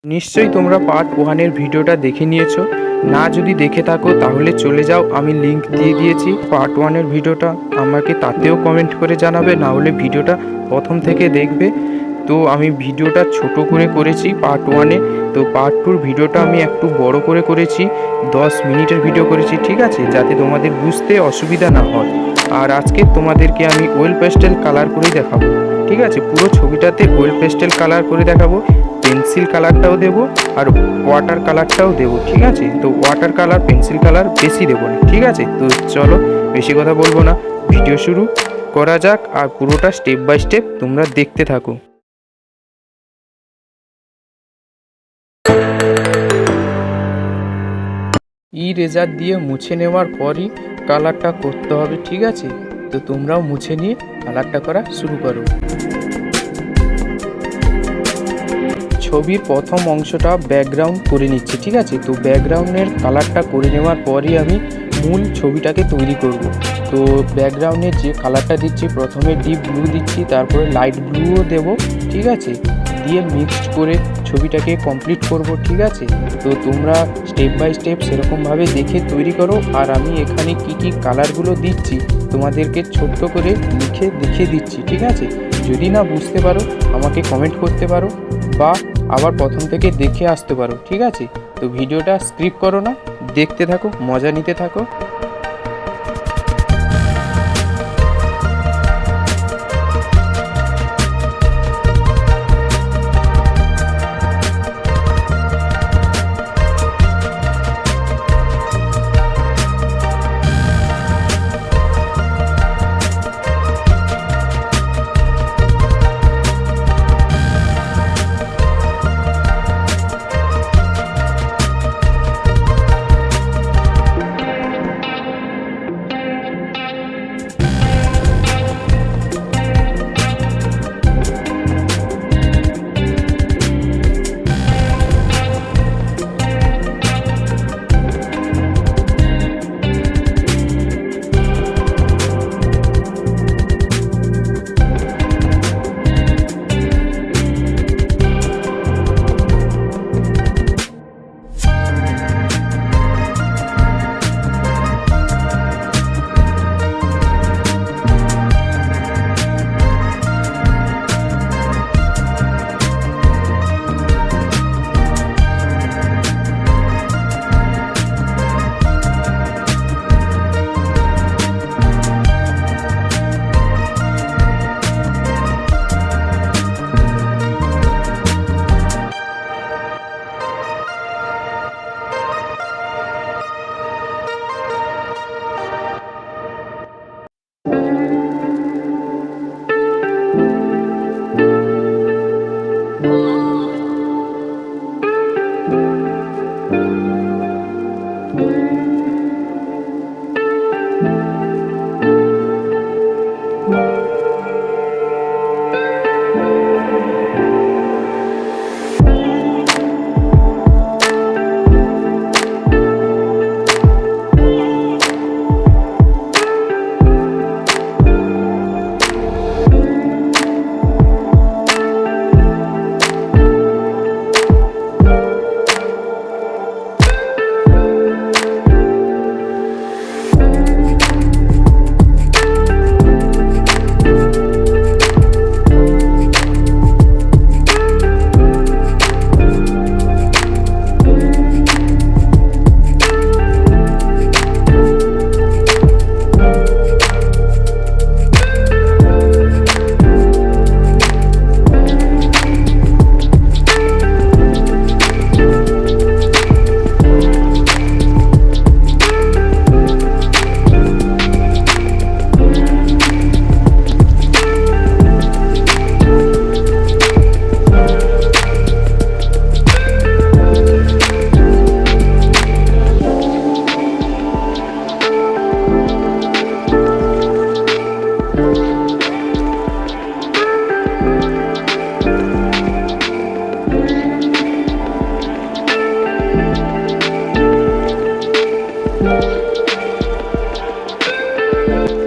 নিশ্চয়ই তোমরা পার্ট 1 এর ভিডিওটা দেখে নিয়েছো। না যদি দেখে থাকো তাহলে চলে যাও, আমি লিংক দিয়ে দিয়েছি পার্ট 1 এর ভিডিওটা। আমাকে তাতেও কমেন্ট করে জানাবে, না হলে ভিডিওটা প্রথম থেকে দেখবে। তো আমি ভিডিওটা ছোট করে করেছি পার্ট 1 এ, তো পার্ট 2 ভিডিওটা আমি একটু বড় করে করেছি, 10 মিনিটের ভিডিও করেছি, ঠিক আছে, যাতে তোমাদের বুঝতে অসুবিধা না হয়। আর আজকে তোমাদেরকে আমি অয়েল পেস্টেল কালার করেই দেখাবো, ঠিক আছে। পুরো ছবিটাতে অয়েল পেস্টেল কালার করে দেখাবো, পেন্সিল কালারটাও দেবো আর ওয়াটার কালারটাও দেবো, ঠিক আছে। তো ওয়াটার কালার পেন্সিল কালার বেশি দেবো না, ঠিক আছে। তো চলো বেশি কথা বলবো না, ভিডিও শুরু করা যাক। আর পুরোটা স্টেপ বাই স্টেপ তোমরা দেখতে থাকো। ইরেজার দিয়ে মুছে নেওয়ার পরই কালারটা করতে হবে, ঠিক আছে। তো তোমরাও মুছে নিয়ে কালারটা করা শুরু করো। ছবির প্রথম অংশটা ব্যাকগ্রাউন্ড করে নিচ্ছি, ঠিক আছে। তো ব্যাকগ্রাউন্ডের কালারটা করে নেওয়ার পরই আমি মূল ছবিটাকে তৈরি করব। তো ব্যাকগ্রাউন্ডে যে কালারটা দিচ্ছি, প্রথমে ডিপ ব্লু দিচ্ছি, তারপরে লাইট ব্লুও দেব, ঠিক আছে। দিয়ে মিক্সড করে ছবিটাকে কমপ্লিট করব, ঠিক আছে। তো তোমরা স্টেপ বাই স্টেপ সেরকমভাবে দেখে তৈরি করো। আর আমি এখানে কি কি কালারগুলো দিচ্ছি তোমাদেরকে ছোট্ট করে লিখে দেখিয়ে দিচ্ছি, ঠিক আছে। যদি না বুঝতে পারো আমাকে কমেন্ট করতে পারো বা আবার প্রথম থেকে দেখে আসতে পারো, ঠিক আছে। তো ভিডিওটা স্কিপ করো না, দেখতে থাকো, মজা নিতে থাকো।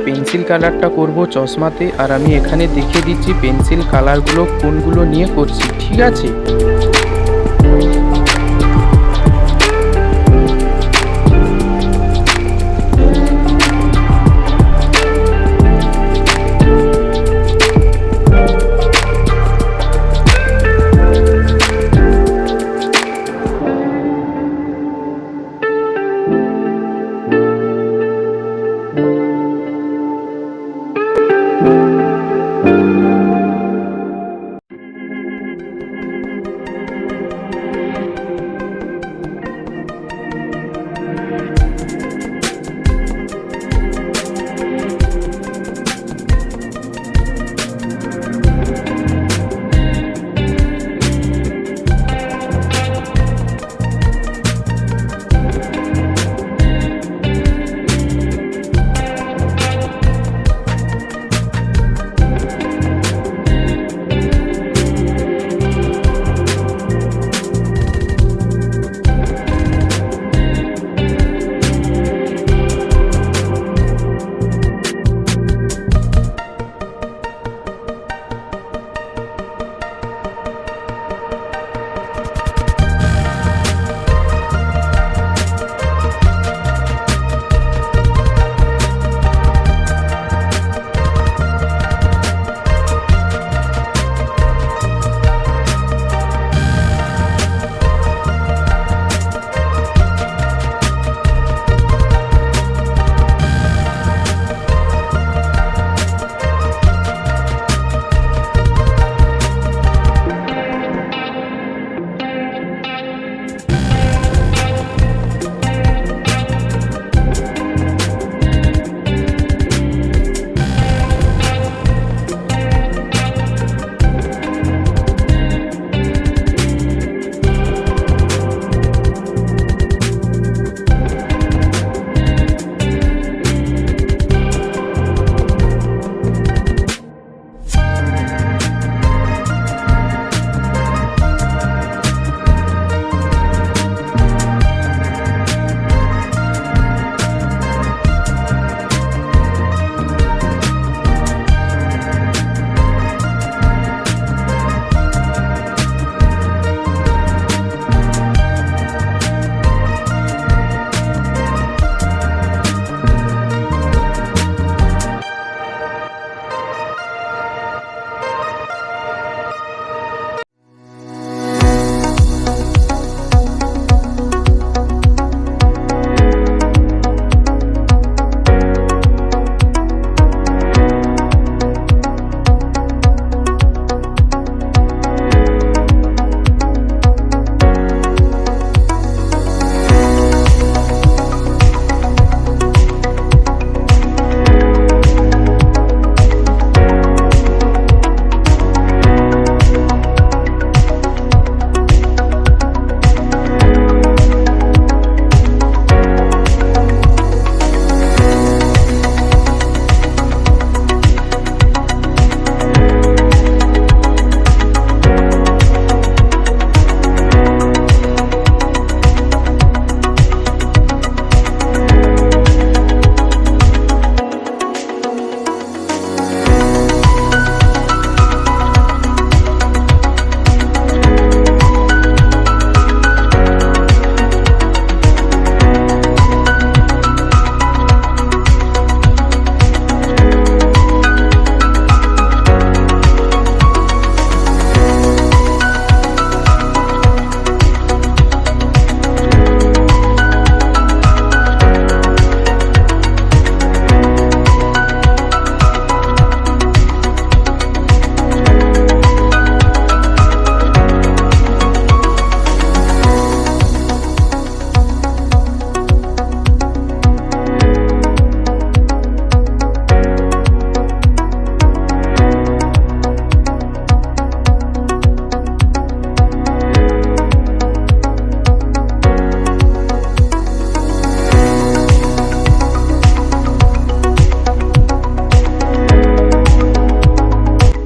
পেন্সিল কালারটা করব চশমাতে, আর আমি এখানে দেখিয়ে দিচ্ছি পেন্সিল কালারগুলো কোনগুলো নিয়ে করছি, ঠিক আছে।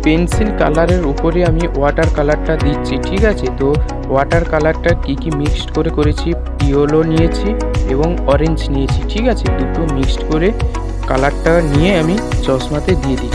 পেন্সিল কালারের উপরে আমি ওয়াটার কালারটা দিচ্ছি, ঠিক আছে। তো ওয়াটার কালারটা কি মিক্সড করে করেছি, ইয়েলো নিয়েছি এবং অরেঞ্জ নিয়েছি, ঠিক আছে। দুটো মিক্সড করে কালারটা নিয়ে আমি চশমাতে দিয়ে দিই।